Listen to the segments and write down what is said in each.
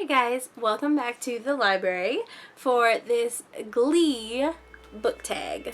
Hi guys, welcome back to the library for this Glee book tag.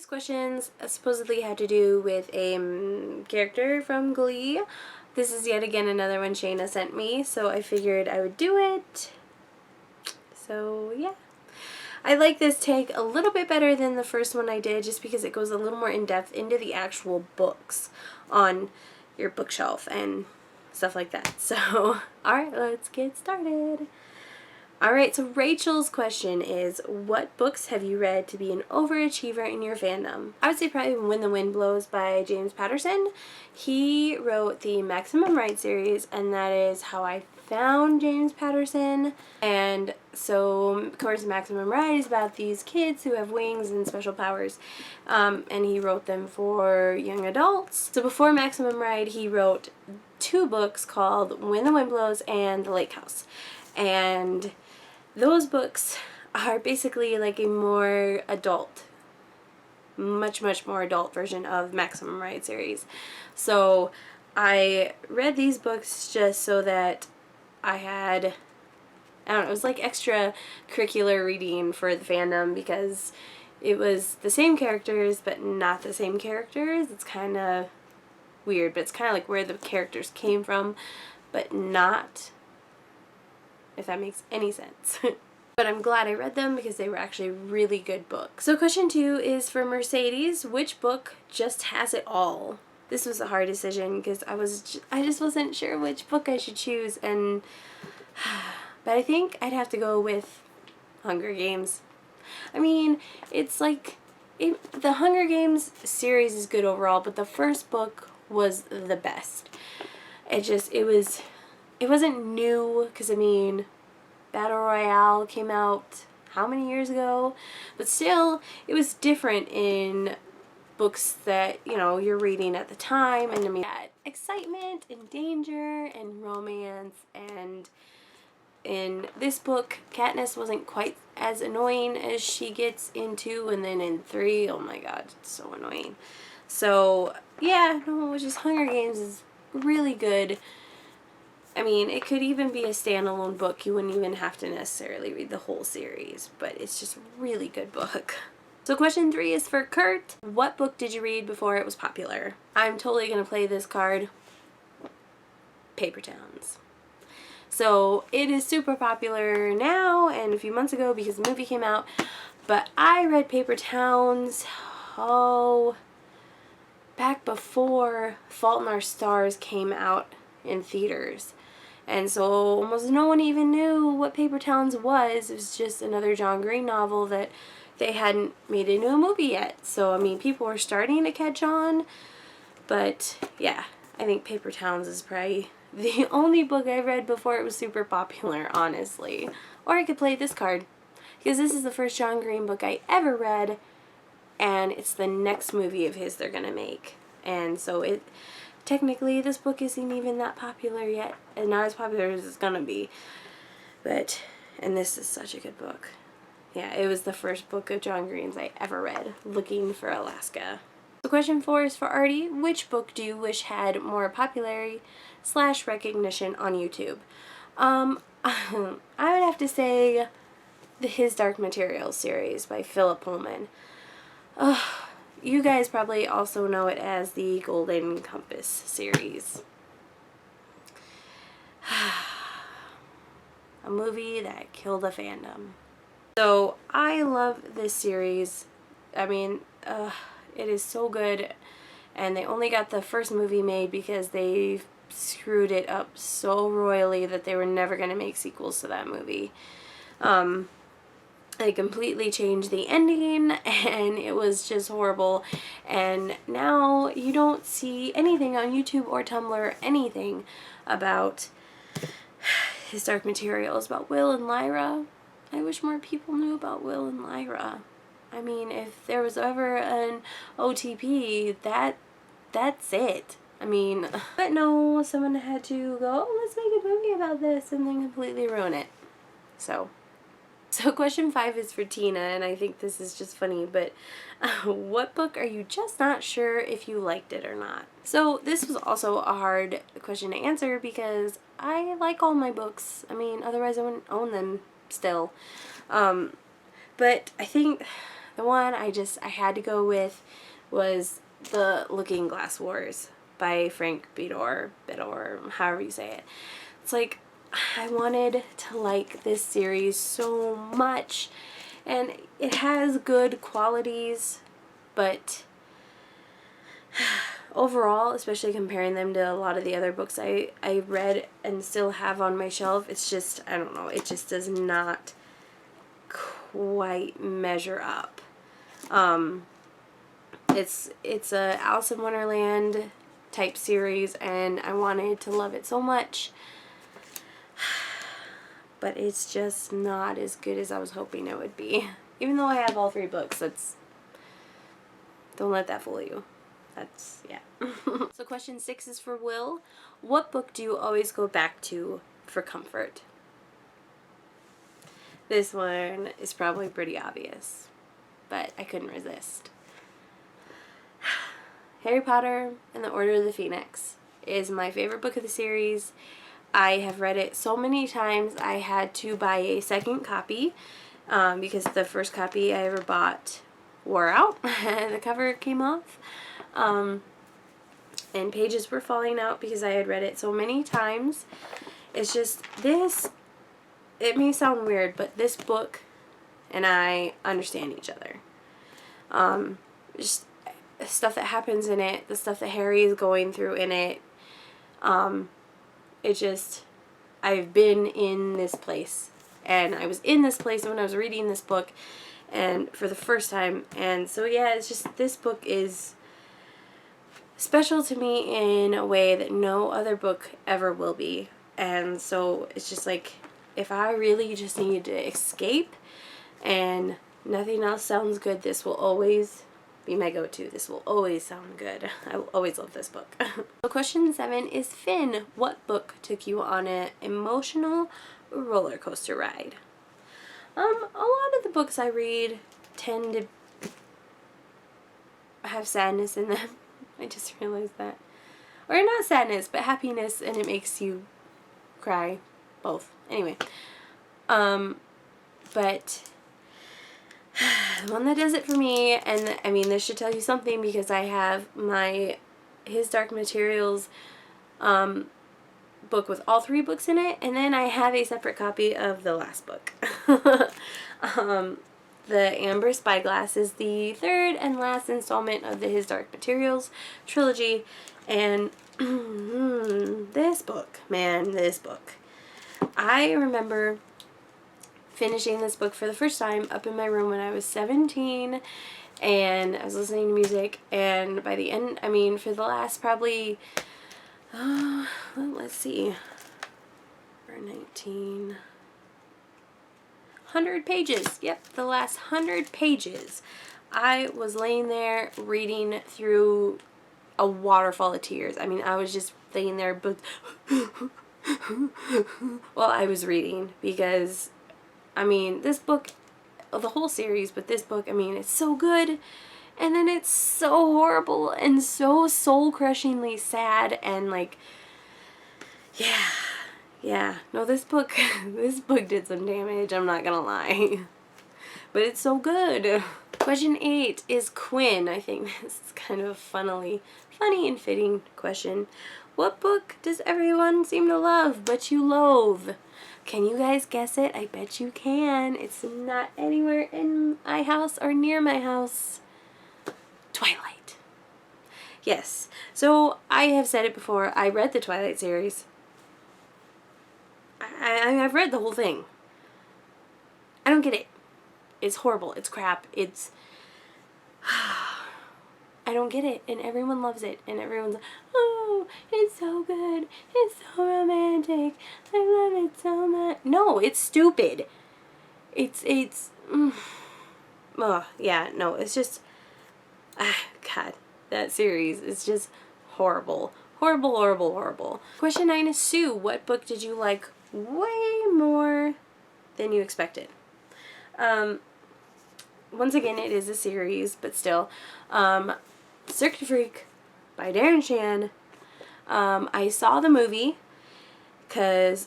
Questions supposedly have to do with a character from Glee. This is yet again another one Shayna sent me, so I figured I would do it. So yeah. I like this tag a little bit better than the first one I did just because it goes a little more in depth into the actual books on your bookshelf and stuff like that. So, alright, let's get started. Alright, so Rachel's question is, what books have you read to be an overachiever in your fandom? I would say probably When the Wind Blows by James Patterson. He wrote the Maximum Ride series, and that is how I found James Patterson. And so, of course, Maximum Ride is about these kids who have wings and special powers, and he wrote them for young adults. So before Maximum Ride, he wrote two books called When the Wind Blows and The Lake House. And those books are basically like a more adult, much more adult version of Maximum Ride series. So I read these books just so that I had, I don't know, it was like extra curricular reading for the fandom because it was the same characters but not the same characters. It's kind of weird, but it's kind of like where the characters came from, but not, if that makes any sense. But I'm glad I read them because they were actually really good books. So question 2 is for Mercedes. Which book just has it all? This was a hard decision because I just wasn't sure which book I should choose, and but I think I'd have to go with Hunger Games. I mean, it's like the Hunger Games series is good overall, but the first book was the best. It wasn't new because, I mean, Battle Royale came out how many years ago? But still, it was different in books that, you know, you're reading at the time. And I mean, that excitement and danger and romance. And in this book, Katniss wasn't quite as annoying as she gets in 2. And then in 3, oh my god, it's so annoying. So, yeah, no, just Hunger Games is really good. I mean, it could even be a standalone book. You wouldn't even have to necessarily read the whole series, but it's just a really good book. So question 3 is for Kurt. What book did you read before it was popular? I'm totally going to play this card. Paper Towns. So it is super popular now and a few months ago because the movie came out, but I read Paper Towns, back before Fault in Our Stars came out in theaters. And so almost no one even knew what Paper Towns was. It was just another John Green novel that they hadn't made into a movie yet. So, I mean, people were starting to catch on. But, yeah, I think Paper Towns is probably the only book I read before it was super popular, honestly. Or I could play this card, because this is the first John Green book I ever read, and it's the next movie of his they're going to make. And so technically, this book isn't even that popular yet, and not as popular as it's gonna be. And this is such a good book. Yeah, it was the first book of John Green's I ever read, Looking for Alaska. So question 4 is for Artie. Which book do you wish had more popularity / recognition on YouTube? I would have to say the His Dark Materials series by Philip Pullman. You guys probably also know it as the Golden Compass series. A movie that killed a fandom. So I love this series. I mean, it is so good. And they only got the first movie made because they screwed it up so royally that they were never going to make sequels to that movie. They completely changed the ending, and it was just horrible. And now you don't see anything on YouTube or Tumblr, anything about His Dark Materials, about Will and Lyra. I wish more people knew about Will and Lyra. I mean, if there was ever an OTP, that's it. I mean, but no, someone had to go, oh, let's make a movie about this, and then completely ruin it. So question 5 is for Tina, and I think this is just funny, but what book are you just not sure if you liked it or not? So this was also a hard question to answer because I like all my books. I mean, otherwise I wouldn't own them still. But I think the one I had to go with was The Looking Glass Wars by Frank Bedore, however you say it. It's like, I wanted to like this series so much, and it has good qualities, but overall, especially comparing them to a lot of the other books I read and still have on my shelf, it's just, I don't know, it just does not quite measure up. It's a Alice in Wonderland type series, and I wanted to love it so much, but it's just not as good as I was hoping it would be. Even though I have all 3 books, don't let that fool you. Yeah. So question 6 is for Will. What book do you always go back to for comfort? This one is probably pretty obvious, but I couldn't resist. Harry Potter and the Order of the Phoenix is my favorite book of the series. I have read it so many times I had to buy a second copy because the first copy I ever bought wore out. The cover came off. And pages were falling out because I had read it so many times. It's just this, it may sound weird, but this book and I understand each other. Just stuff that happens in it, the stuff that Harry is going through in it, it just, I've been in this place, and I was in this place when I was reading this book, and for the first time, and so yeah, it's just, this book is special to me in a way that no other book ever will be, and so it's just like, if I really just need to escape, and nothing else sounds good, this will always be my go-to. This will always sound good. I will always love this book. So question 7 is Finn. What book took you on an emotional roller coaster ride? A lot of the books I read tend to have sadness in them. I just realized that. Or not sadness, but happiness, and it makes you cry. Both. Anyway. But the one that does it for me, and I mean, this should tell you something because I have my His Dark Materials book with all 3 books in it, and then I have a separate copy of the last book. The Amber Spyglass is the 3rd and last installment of the His Dark Materials trilogy, and this book, man, this book. I remember finishing this book for the first time up in my room when I was 17, and I was listening to music, and by the end, I mean, for the last probably, let's see, for 100 pages, yep, the last 100 pages, I was laying there reading through a waterfall of tears. I mean, I was just laying there, but while I was reading, because I mean, this book, the whole series, but this book, I mean, it's so good, and then it's so horrible, and so soul-crushingly sad, and like, yeah, no, this book did some damage, I'm not gonna lie, but it's so good. Question 8 is Quinn. I think this is kind of a funny and fitting question. What book does everyone seem to love, but you loathe? Can you guys guess it? I bet you can. It's not anywhere in my house or near my house. Twilight. Yes. So I have said it before. I read the Twilight series. I've read the whole thing. I don't get it. It's horrible. It's crap. It's... I don't get it. And everyone loves it. And everyone's like, oh, it's so good. It's so romantic. I love it so much. No, it's stupid. Yeah, no, it's just... God, that series is just horrible. Horrible, horrible, horrible. Question 9 is Sue. What book did you like way more than you expected? Once again, it is a series, but still. Cirque du Freak by Darren Shan. I saw the movie because,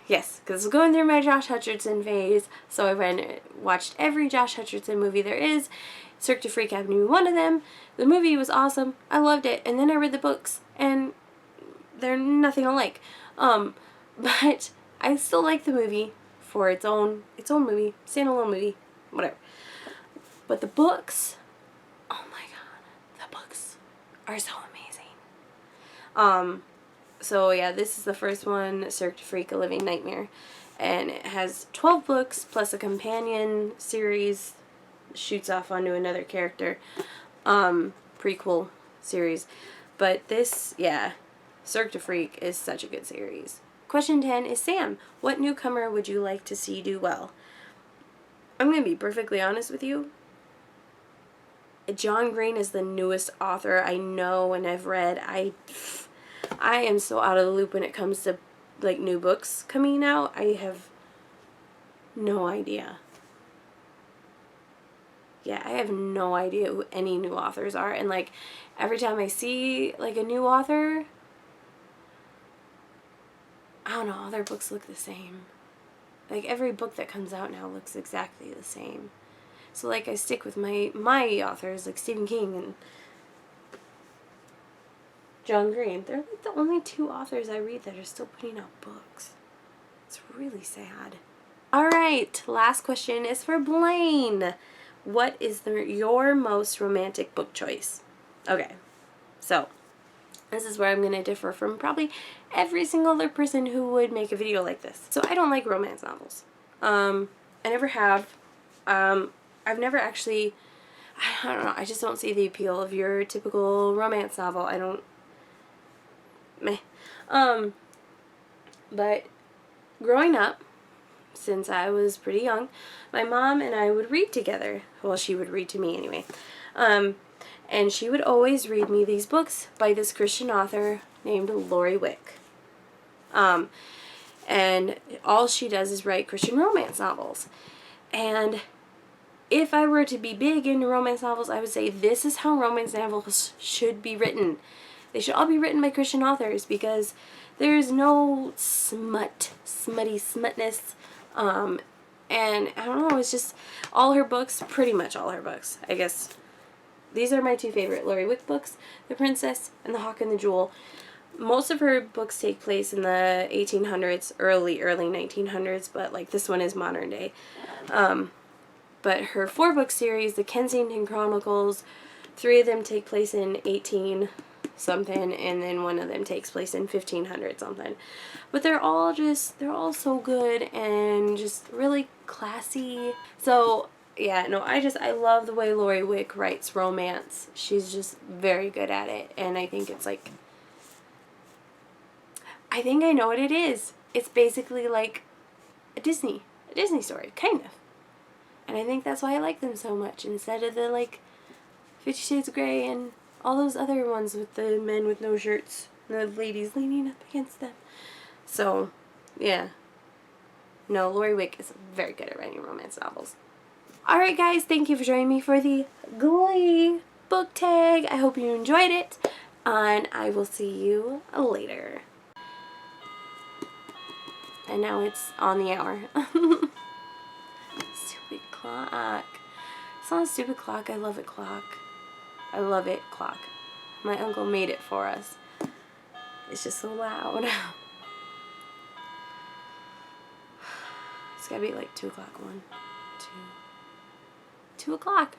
yes, because I was going through my Josh Hutcherson phase, so I went and watched every Josh Hutcherson movie there is. Cirque du Freak happened to be one of them. The movie was awesome. I loved it. And then I read the books, and they're nothing alike. But I still like the movie for its own movie, standalone movie, whatever. But the books, oh my god, the books are so amazing. So yeah, this is the first one, Cirque du Freak, A Living Nightmare. And it has 12 books plus a companion series, shoots off onto another character, prequel series. But this, yeah, Cirque du Freak is such a good series. Question 10 is Sam. What newcomer would you like to see do well? I'm going to be perfectly honest with you. John Green is the newest author I know and I've read. I am so out of the loop when it comes to like new books coming out. I have no idea. Yeah, I have no idea who any new authors are. And like every time I see like a new author, I don't know, all their books look the same. Like every book that comes out now looks exactly the same. So like I stick with my authors like Stephen King and John Green. They're like the only two authors I read that are still putting out books. It's really sad. Alright, last question is for Blaine. What is your most romantic book choice? Okay, so this is where I'm going to differ from probably every single other person who would make a video like this. So I don't like romance novels. I never have. I've never actually, I don't know, I just don't see the appeal of your typical romance novel. I don't, meh. But growing up, since I was pretty young, my mom and I would read together. Well, she would read to me anyway. And she would always read me these books by this Christian author named Lori Wick. And all she does is write Christian romance novels. And if I were to be big into romance novels, I would say this is how romance novels should be written. They should all be written by Christian authors because there's no smutty smutness. And I don't know, it's just all her books, pretty much all her books, I guess. These are my two favorite Lori Wick books, The Princess and The Hawk and the Jewel. Most of her books take place in the 1800s, early 1900s, but like this one is modern day. But her 4-book series, the Kensington Chronicles, 3 of them take place in 18 something, and then 1 of them takes place in 1500 something. But they're all so good and just really classy. So yeah, no, I love the way Lori Wick writes romance. She's just very good at it, and I think it's like, I think I know what it is. It's basically like a Disney story, kind of. And I think that's why I like them so much, instead of the like 50 Shades of Grey and all those other ones with the men with no shirts and the ladies leaning up against them. So, yeah. No, Lori Wick is very good at writing romance novels. Alright guys, thank you for joining me for the Glee Book Tag. I hope you enjoyed it, and I will see you later. And now it's on the hour. Stupid clock. It's not a stupid clock. I love it, clock. I love it, clock. My uncle made it for us. It's just so loud. It's gotta be like 2 o'clock. 2 o'clock.